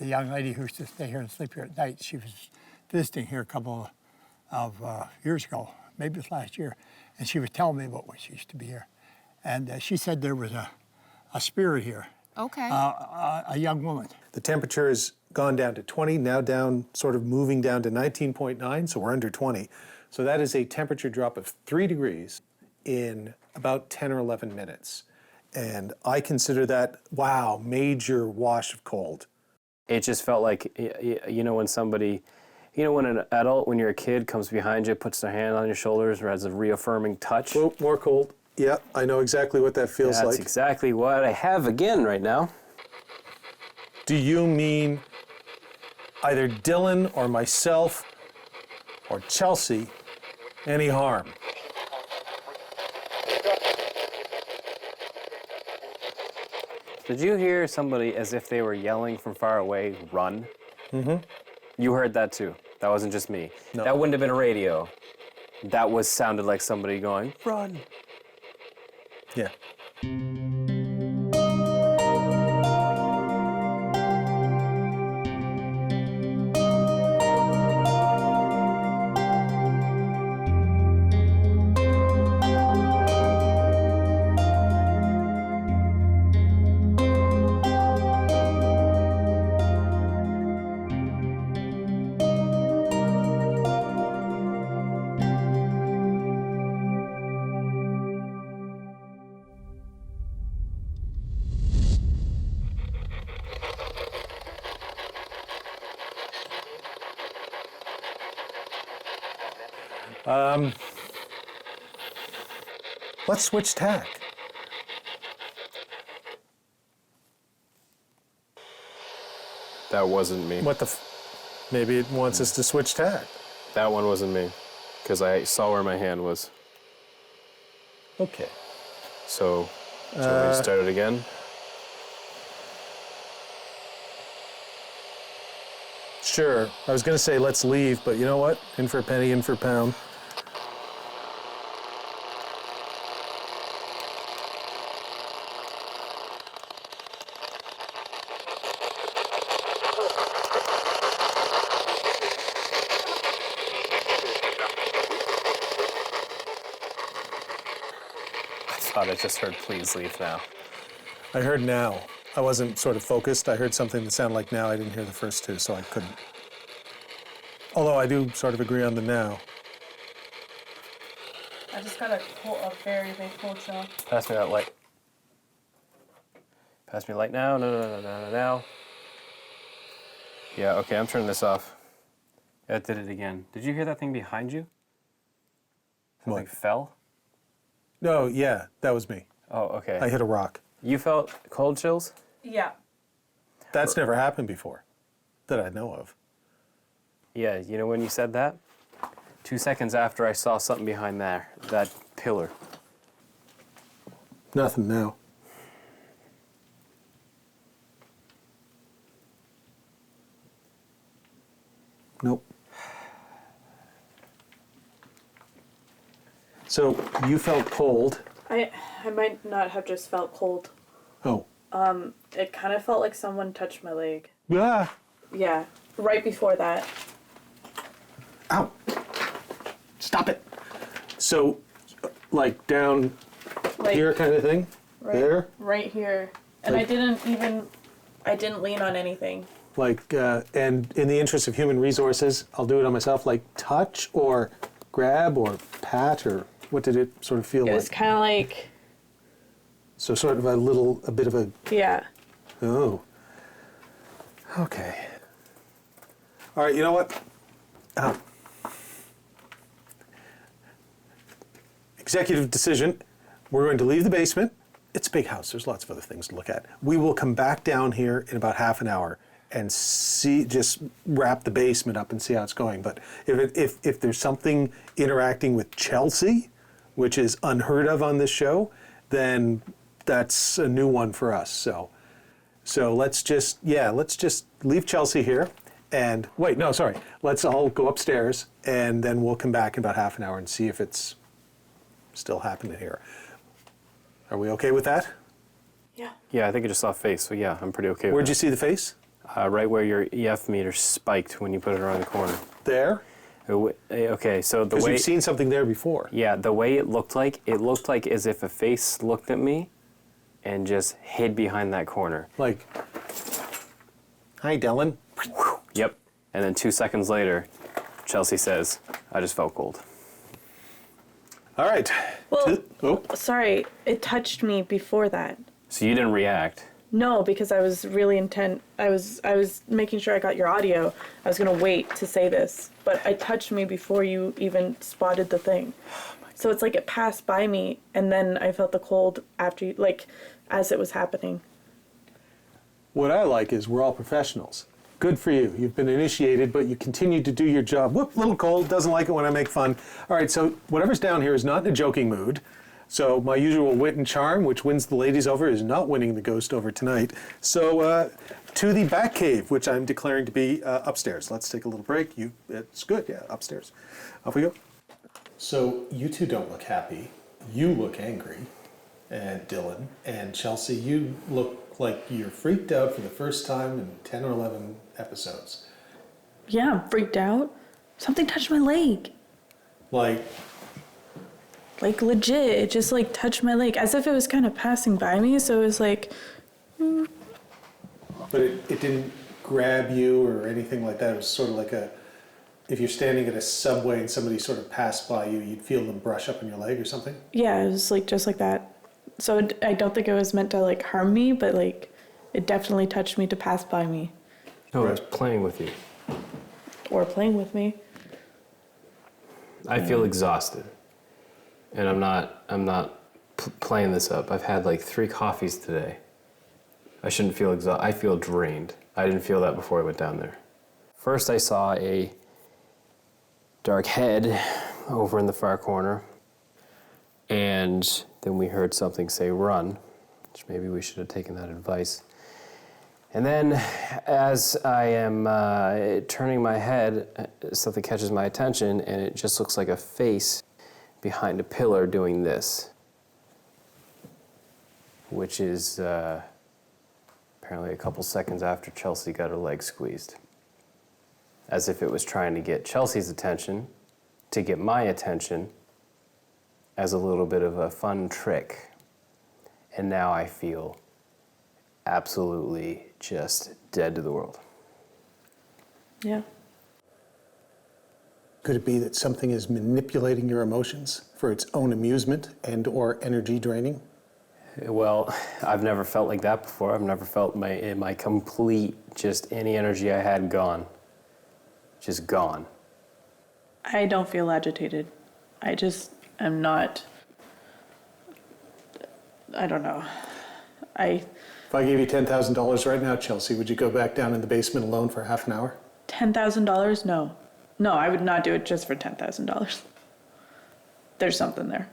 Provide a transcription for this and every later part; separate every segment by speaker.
Speaker 1: the young lady who used to stay here and sleep here at night, she was visiting here a couple of years ago, maybe it was last year, and she was telling me about when she used to be here. And she said there was a spirit here.
Speaker 2: Okay.
Speaker 1: A young woman.
Speaker 3: The temperature has gone down to 20, now down, sort of moving down to 19.9, so we're under 20. So that is a temperature drop of 3 degrees in about 10 or 11 minutes. And I consider that, wow, major wash of cold.
Speaker 4: It just felt like, you know, when somebody, you know, when an adult, when you're a kid, comes behind you, puts their hand on your shoulders, or has a reaffirming touch.
Speaker 3: Oh, more cold. Yeah, I know exactly what that feels like.
Speaker 4: That's exactly what I have again right now.
Speaker 3: Do you mean either Dylan or myself or Chelsea any harm?
Speaker 4: Did you hear somebody as if they were yelling from far away, run?
Speaker 3: Mm-hmm.
Speaker 4: You heard that too. That wasn't just me.
Speaker 3: No.
Speaker 4: That wouldn't have been a radio. That sounded like somebody going, run.
Speaker 3: Yeah. Let's switch tack.
Speaker 4: That wasn't me.
Speaker 3: What the maybe it wants us to switch tack.
Speaker 4: That one wasn't me, because I saw where my hand was.
Speaker 3: Okay.
Speaker 4: So, shall we start it again?
Speaker 3: Sure. I was going to say let's leave, but you know what? In for a penny, in for a pound.
Speaker 4: I thought I just heard please leave now.
Speaker 3: I heard now. I wasn't sort of focused. I heard something that sounded like now. I didn't hear the first two, so I couldn't. Although I do sort of agree on the now.
Speaker 2: I just got a very big cold chill.
Speaker 4: Pass me that light. Pass me light now. No, now. Yeah, okay, I'm turning this off. That did it again. Did you hear that thing behind you? Something
Speaker 3: What?
Speaker 4: fell?
Speaker 3: No, yeah, that was me.
Speaker 4: Oh, okay.
Speaker 3: I hit a rock.
Speaker 4: You felt cold chills?
Speaker 2: Yeah.
Speaker 3: That's never happened before, that I know of.
Speaker 4: Yeah, you know when you said that? 2 seconds after I saw something behind there, that pillar.
Speaker 3: Nothing now. Nope. So you felt cold.
Speaker 2: I might not have just felt cold.
Speaker 3: Oh.
Speaker 2: It kind of felt like someone touched my leg.
Speaker 3: Yeah.
Speaker 2: Yeah, right before that.
Speaker 3: Ow. Stop it. So, like down
Speaker 2: Like
Speaker 3: here kind of thing?
Speaker 2: right,
Speaker 3: There?
Speaker 2: right here. And
Speaker 3: Like-
Speaker 2: I didn't lean on anything.
Speaker 3: Like, and in the interest of human resources, I'll do it on myself, like touch or grab or pat, or what did it sort of feel
Speaker 2: It
Speaker 3: like?
Speaker 2: was kind of like,
Speaker 3: So sort of a bit of a,
Speaker 2: yeah.
Speaker 3: oh. Okay. All right, you know what? Executive decision. We're going to leave the basement. It's a big house. There's lots of other things to look at. We will come back down here in about half an hour and just wrap the basement up and see how it's going. But if there's something interacting with Chelsea, which is unheard of on this show, then that's a new one for us. So let's just leave Chelsea here. And wait, no, sorry. Let's all go upstairs, and then we'll come back in about half an hour and see if it's still happening here. Are we okay with that?
Speaker 2: Yeah.
Speaker 4: Yeah, I think I just saw a face, so yeah, I'm pretty okay with
Speaker 3: Where'd
Speaker 4: that.
Speaker 3: you see the face?
Speaker 4: right where your EF meter spiked when you put it around the corner.
Speaker 3: There?
Speaker 4: Okay, so the
Speaker 3: Because
Speaker 4: way...
Speaker 3: you've seen something there before.
Speaker 4: Yeah, the way it looked like as if a face looked at me and just hid behind that corner.
Speaker 3: Like, hi, Dylan.
Speaker 4: Yep. And then 2 seconds later, Chelsea says, I just felt cold.
Speaker 3: All right.
Speaker 2: Well, sorry, it touched me before that.
Speaker 4: So you didn't react.
Speaker 2: No, because I was really intent. I was making sure I got your audio. I was gonna wait to say this, but it touched me before you even spotted the thing. So it's like it passed by me, and then I felt the cold after you, like, as it was happening.
Speaker 3: What I like is we're all professionals. Good for you. You've been initiated, but you continue to do your job. Whoop, little cold, doesn't like it when I make fun. All right, so whatever's down here is not in a joking mood. So my usual wit and charm, which wins the ladies over, is not winning the ghost over tonight. So to the back cave, which I'm declaring to be upstairs. Let's take a little break. It's good, yeah, upstairs. Off we go. So you two don't look happy. You look angry. And Dylan and Chelsea, you look like you're freaked out for the first time in 10 or 11 episodes.
Speaker 2: Yeah, I'm freaked out. Something touched my leg. Like legit, it just like touched my leg as if it was kind of passing by me. So it was like.
Speaker 3: But it didn't grab you or anything like that. It was sort of like if you're standing at a subway and somebody sort of passed by you, you'd feel them brush up on your leg or something?
Speaker 2: Yeah, it was like just like that. So I don't think it was meant to like harm me, but like it definitely touched me to pass by me.
Speaker 4: No, it's playing with you.
Speaker 2: Or playing with me.
Speaker 4: I feel exhausted. And I'm not playing this up. I've had like 3 coffees today. I shouldn't feel exhausted. I feel drained. I didn't feel that before I went down there. First I saw a dark head over in the far corner. And then we heard something say run, which maybe we should have taken that advice. And then as I am turning my head, something catches my attention and it just looks like a face behind a pillar doing this, which is apparently a couple seconds after Chelsea got her leg squeezed. As if it was trying to get Chelsea's attention, to get my attention, as a little bit of a fun trick. And now I feel absolutely just dead to the world.
Speaker 2: Yeah.
Speaker 3: Could it be that something is manipulating your emotions for its own amusement and or energy draining?
Speaker 4: Well, I've never felt like that before. I've never felt my complete, just any energy I had gone. Just gone.
Speaker 2: I don't feel agitated. I just am not. I don't know.
Speaker 3: If I gave you $10,000 right now, Chelsea, would you go back down in the basement alone for half an hour?
Speaker 2: $10,000? No. No, I would not do it just for $10,000. There's something there.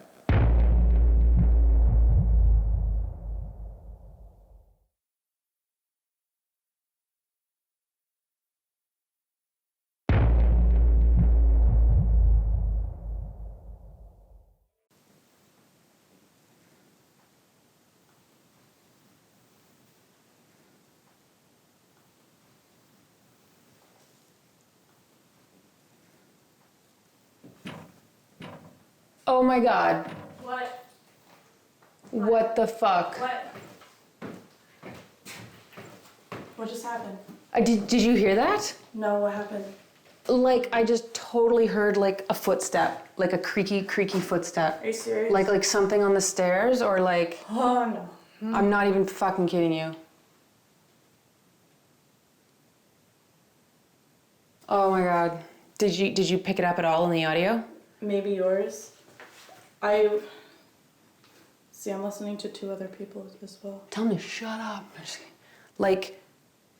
Speaker 5: Oh my God.
Speaker 2: What?
Speaker 5: What the fuck?
Speaker 2: What? What just happened?
Speaker 5: Did you hear that?
Speaker 2: No, what happened?
Speaker 5: Like, I just totally heard like a footstep, like a creaky footstep.
Speaker 2: Are you serious?
Speaker 5: Like something on the stairs or like,
Speaker 2: Oh no.
Speaker 5: I'm not even fucking kidding you. Oh my God. Did you pick it up at all in the audio?
Speaker 2: Maybe yours. I'm listening to 2 other people as well.
Speaker 5: Tell me, shut up. Like,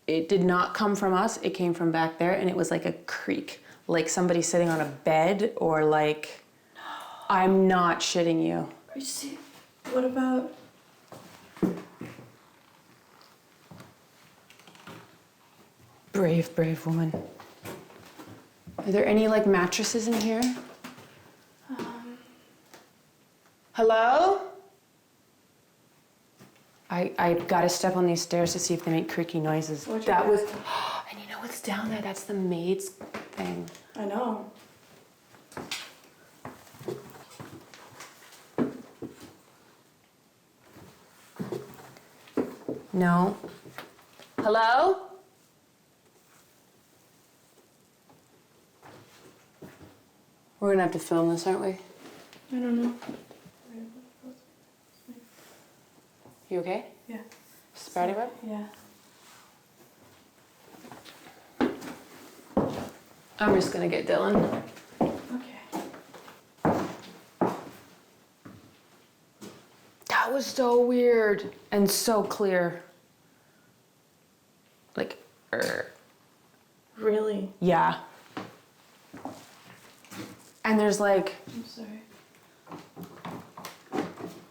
Speaker 5: it did not come from us. It came from back there, and it was like a creak. Like somebody sitting on a bed, or like, I'm not shitting you.
Speaker 2: Are you serious? What about?
Speaker 5: Brave woman. Are there any like mattresses in here? Hello? I gotta step on these stairs to see if they make creaky noises.
Speaker 2: What'd you
Speaker 5: That
Speaker 2: do?
Speaker 5: was, and you know what's down there? That's the maid's thing.
Speaker 2: I know.
Speaker 5: No. Hello? We're gonna have to film this, aren't we?
Speaker 2: I don't know.
Speaker 5: You okay?
Speaker 2: Yeah.
Speaker 5: Sprouty web?
Speaker 2: Yeah.
Speaker 5: I'm just gonna get Dylan.
Speaker 2: Okay.
Speaker 5: That was so weird and so clear. Like,
Speaker 2: Really?
Speaker 5: yeah. And there's like,
Speaker 2: I'm sorry.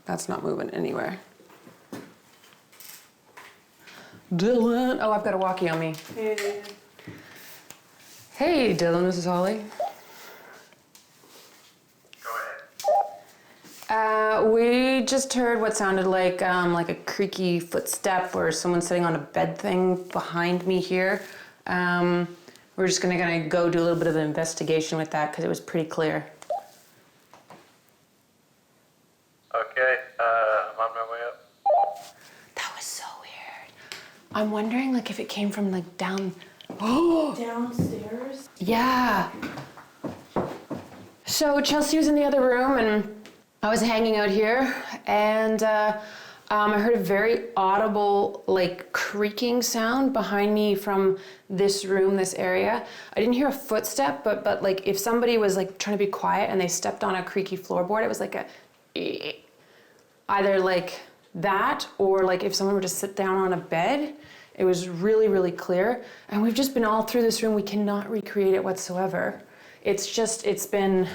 Speaker 5: that's not moving anywhere. Dylan, oh, I've got a walkie on me.
Speaker 2: Hey.
Speaker 5: Hey, Dylan, this is Holly.
Speaker 6: Go ahead.
Speaker 5: We just heard what sounded like a creaky footstep or someone sitting on a bed thing behind me here. We're just gonna go do a little bit of an investigation with that because it was pretty clear.
Speaker 6: Okay, I'm on my way up.
Speaker 5: That was so weird. I'm wondering like if it came from like down.
Speaker 2: Downstairs?
Speaker 5: Yeah. So Chelsea was in the other room and I was hanging out here and I heard a very audible like creaking sound behind me from this room, this area. I didn't hear a footstep, but like if somebody was like trying to be quiet and they stepped on a creaky floorboard, it was like a either like that or like if someone were to sit down on a bed. It was really, really clear. And we've just been all through this room. We cannot recreate it whatsoever. It's been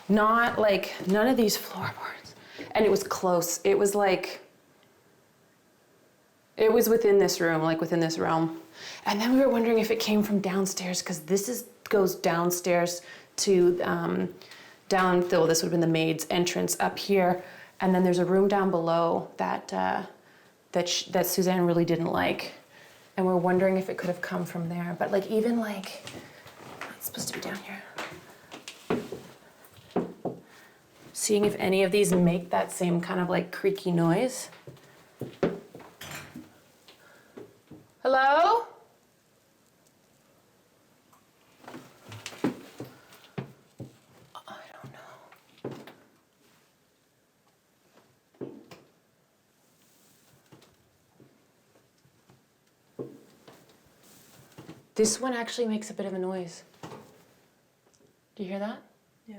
Speaker 5: not like none of these floorboards. And it was close. It was like, it was within this room, like within this realm. And then we were wondering if it came from downstairs because goes downstairs to well, this would have been the maid's entrance up here. And then there's a room down below that Suzanne really didn't like. And we're wondering if it could have come from there. But like even like, it's supposed to be down here. Seeing if any of these make that same kind of like creaky noise. Hello? I don't know. This one actually makes a bit of a noise. Do you hear that?
Speaker 2: Yeah.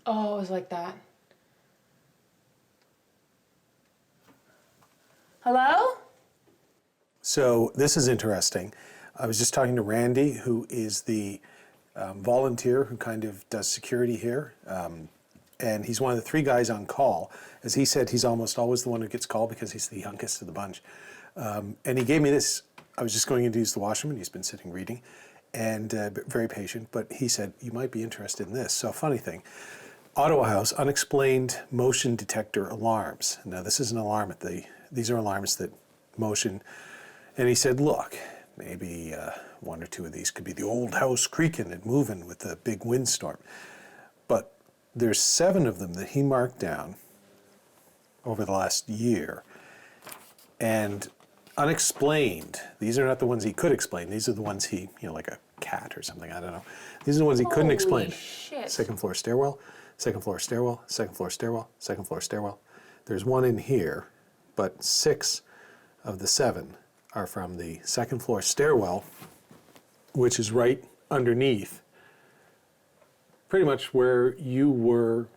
Speaker 5: Oh, it was like that. Hello?
Speaker 3: So this is interesting. I was just talking to Randy, who is the volunteer who kind of does security here. And he's one of the 3 guys on call. As he said, he's almost always the one who gets called because he's the youngest of the bunch. And he gave me this. I was just going in to use the washroom, and he's been sitting reading, and very patient. But he said, you might be interested in this. So funny thing, Ottawa House, unexplained motion detector alarms. Now this is an alarm these are alarms that motion. And he said, look, maybe 1 or 2 of these could be the old house creaking and moving with a big windstorm. But there's 7 of them that he marked down over the last year. And unexplained, these are not the ones he could explain. These are the ones he, like a cat or something, I don't know. These are the ones he couldn't explain.
Speaker 5: Holy shit.
Speaker 3: Second floor stairwell, second floor stairwell, second floor stairwell, second floor stairwell. There's one in here, but 6 of the 7 are from the second floor stairwell, which is right underneath pretty much where you were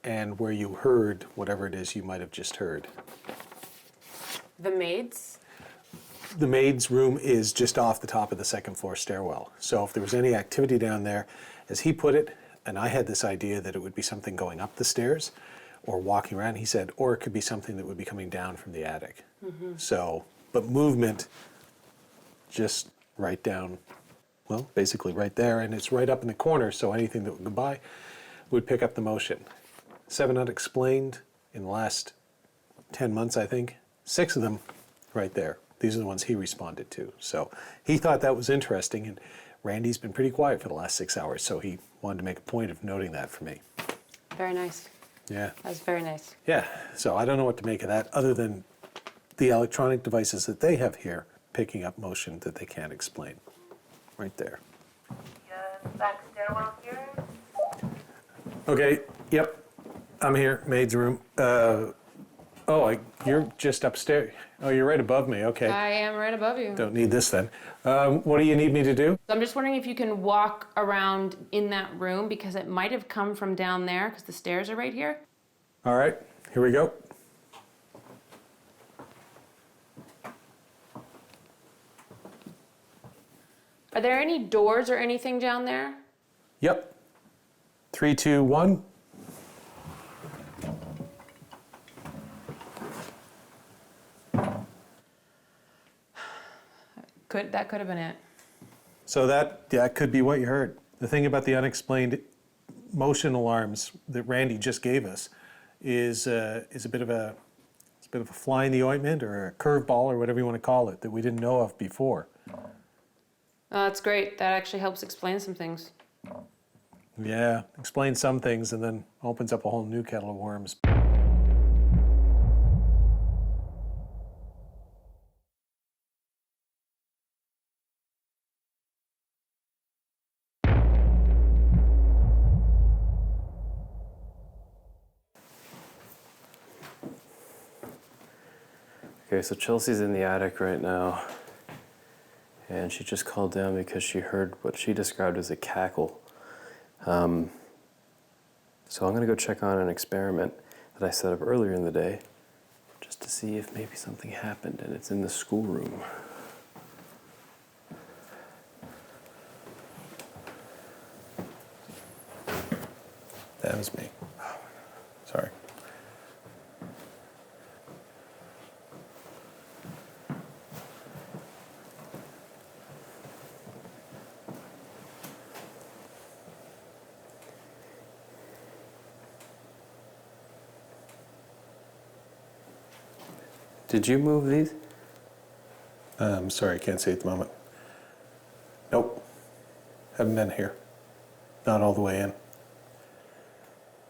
Speaker 3: and where you heard whatever it is you might have just heard.
Speaker 5: The maids?
Speaker 3: The maid's room is just off the top of the second floor stairwell. So if there was any activity down there, as he put it, and I had this idea that it would be something going up the stairs or walking around, he said, or it could be something that would be coming down from the attic. Mm-hmm. So, but movement just right down, well, basically right there, and it's right up in the corner, so anything that would go by would pick up the motion. 7 unexplained in the last 10 months, I think. 6 of them right there. These are the ones he responded to. So he thought that was interesting, and Randy's been pretty quiet for the last 6 hours, so he wanted to make a point of noting that for me.
Speaker 5: Very nice.
Speaker 3: Yeah.
Speaker 5: That's very nice.
Speaker 3: Yeah, so I don't know what to make of that, other than the electronic devices that they have here picking up motion that they can't explain. Right there.
Speaker 6: Back stairwell here.
Speaker 3: Okay, yep, I'm here, maid's room. You're just upstairs. Oh, you're right above me, okay.
Speaker 5: I am right above you.
Speaker 3: Don't need this then. What do you need me to do?
Speaker 5: I'm just wondering if you can walk around in that room because it might have come from down there because the stairs are right here.
Speaker 3: All right, here we go.
Speaker 5: Are there any doors or anything down there?
Speaker 3: Yep. 3, 2, 1.
Speaker 5: That could have been it.
Speaker 3: So that could be what you heard. The thing about the unexplained motion alarms that Randy just gave us is a bit of a fly in the ointment or a curveball or whatever you want to call it that we didn't know of before.
Speaker 5: That's great. That actually helps explain some things.
Speaker 3: Yeah, explains some things and then opens up a whole new kettle of worms.
Speaker 4: Okay, so Chelsea's in the attic right now, and she just called down because she heard what she described as a cackle. So I'm gonna go check on an experiment that I set up earlier in the day, just to see if maybe something happened, and it's in the schoolroom.
Speaker 3: That was me. Sorry.
Speaker 4: Did you move these?
Speaker 3: Sorry, I can't say at the moment. Nope. Haven't been here. Not all the way in.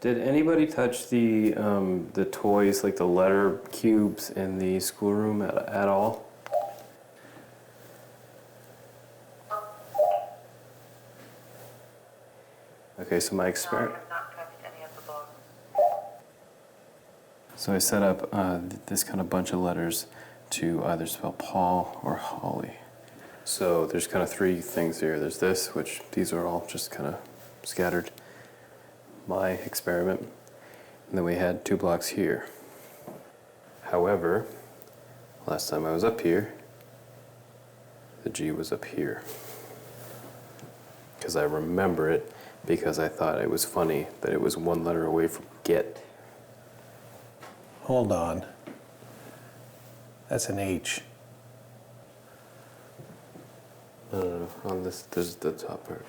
Speaker 4: Did anybody touch the toys, like the letter cubes in the schoolroom at all? Okay, so my experiment.
Speaker 6: No, I have not touched any of the books.
Speaker 4: So I set up this kind of bunch of letters to either spell Paul or Holly. So there's kind of 3 things here. There's this, which these are all just kind of scattered. My experiment. And then we had 2 blocks here. However, last time I was up here, the G was up here. Because I remember it, because I thought it was funny that it was 1 letter away from get.
Speaker 3: Hold on. That's an H.
Speaker 4: No, on this, there's the top part.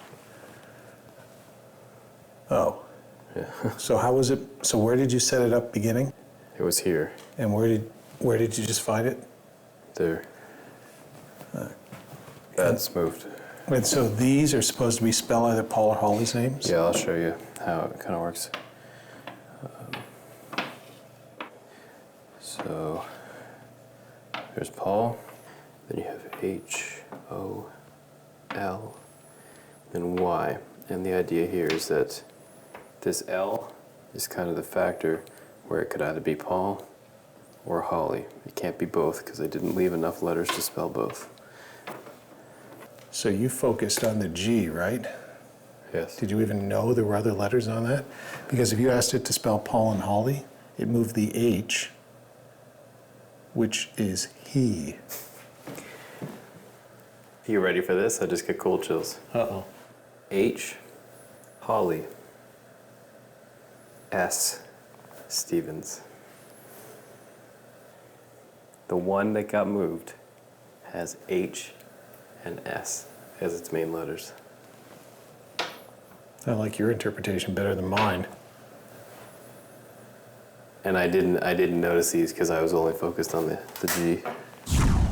Speaker 3: Oh.
Speaker 4: Yeah,
Speaker 3: So how was it? So where did you set it up beginning?
Speaker 4: it was here,
Speaker 3: And where did you just find it?
Speaker 4: there. That's moved.
Speaker 3: And so these are supposed to be spelled either Paul or Holly's names?
Speaker 4: Yeah, I'll show you how it kind of works. So there's Paul, then you have H, O, L, then Y. And the idea here is that this L is kind of the factor where it could either be Paul or Holly. It can't be both because I didn't leave enough letters to spell both.
Speaker 3: So you focused on the G, right?
Speaker 4: Yes.
Speaker 3: Did you even know there were other letters on that? Because if you asked it to spell Paul and Holly, it moved the H, which is he.
Speaker 4: You ready for this? I just get cold chills.
Speaker 3: Uh-oh.
Speaker 4: H, Holly. S, Stevens. The one that got moved has H and S as its main letters.
Speaker 3: I like your interpretation better than mine.
Speaker 4: And I didn't notice these because I was only focused on the G.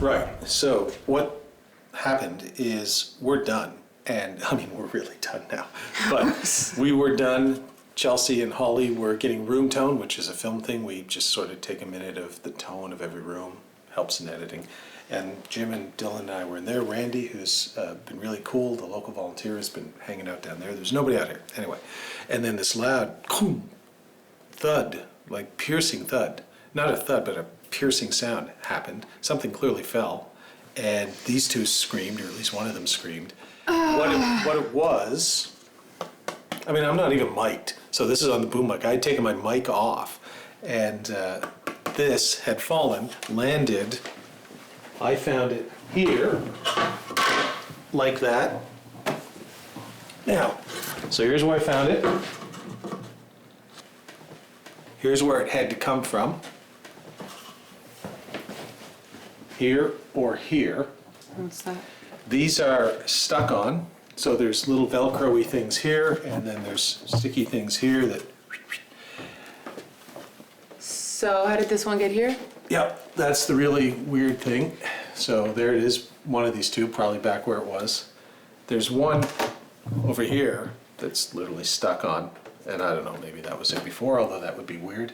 Speaker 3: Right. So what happened is we're done. And I mean, we're really done now. But we were done. Chelsea and Holly were getting room tone, which is a film thing. We just sort of take a minute of the tone of every room, helps in editing. And Jim and Dylan and I were in there. Randy, who's been really cool, the local volunteer, has been hanging out down there. There's nobody out here. Anyway. And then this loud thud, like piercing thud. Not a thud, but a piercing sound happened. Something clearly fell. And these two screamed, or at least one of them screamed. What it was, I mean, I'm not even mic'd, so this is on the boom mic. I had taken my mic off, and this had fallen, landed. I found it here, like that. Now, so here's where I found it. Here's where it had to come from. Here or here.
Speaker 5: What's that?
Speaker 3: These are stuck on, so there's little Velcro-y things here, and then there's sticky things here that...
Speaker 5: So how did this one get here?
Speaker 3: Yep, that's the really weird thing. So there it is, one of these two, probably back where it was. There's one over here that's literally stuck on, and I don't know, maybe that was it before, although that would be weird.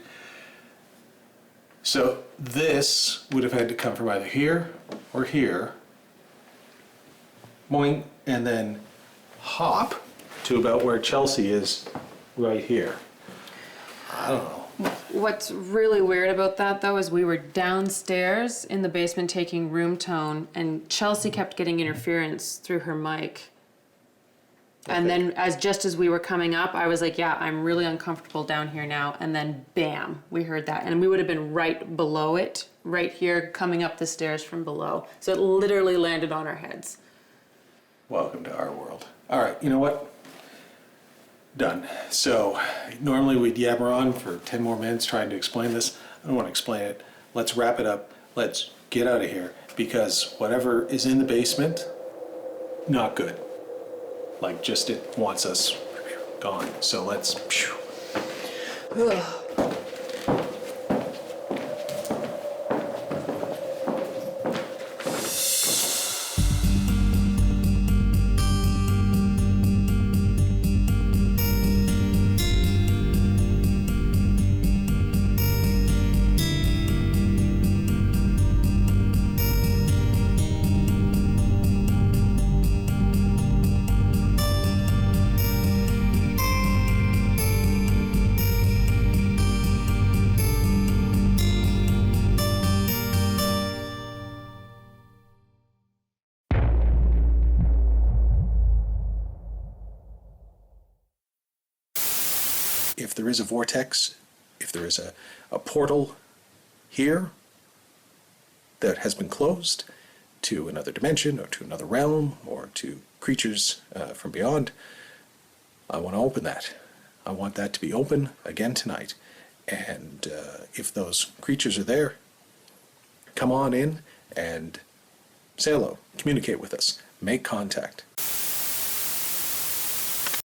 Speaker 3: So this would have had to come from either here or here, boing, and then hop to about where Chelsea is right here. I don't know.
Speaker 5: What's really weird about that, though, is we were downstairs in the basement taking room tone, and Chelsea kept getting interference through her mic. And then just as we were coming up, I was like, yeah, I'm really uncomfortable down here now. And then bam, we heard that. And we would have been right below it, right here, coming up the stairs from below. So it literally landed on our heads.
Speaker 3: Welcome to our world. All right, you know what? Done. So normally we'd yabber on for 10 more minutes trying to explain this. I don't want to explain it. Let's wrap it up. Let's get out of here, because whatever is in the basement, not good. Like, just it wants us gone. So let's... If there is a vortex, if there is a portal here that has been closed to another dimension or to another realm or to creatures from beyond, I want to open that. I want that to be open again tonight. And if those creatures are there, come on in and say hello, communicate with us, make contact.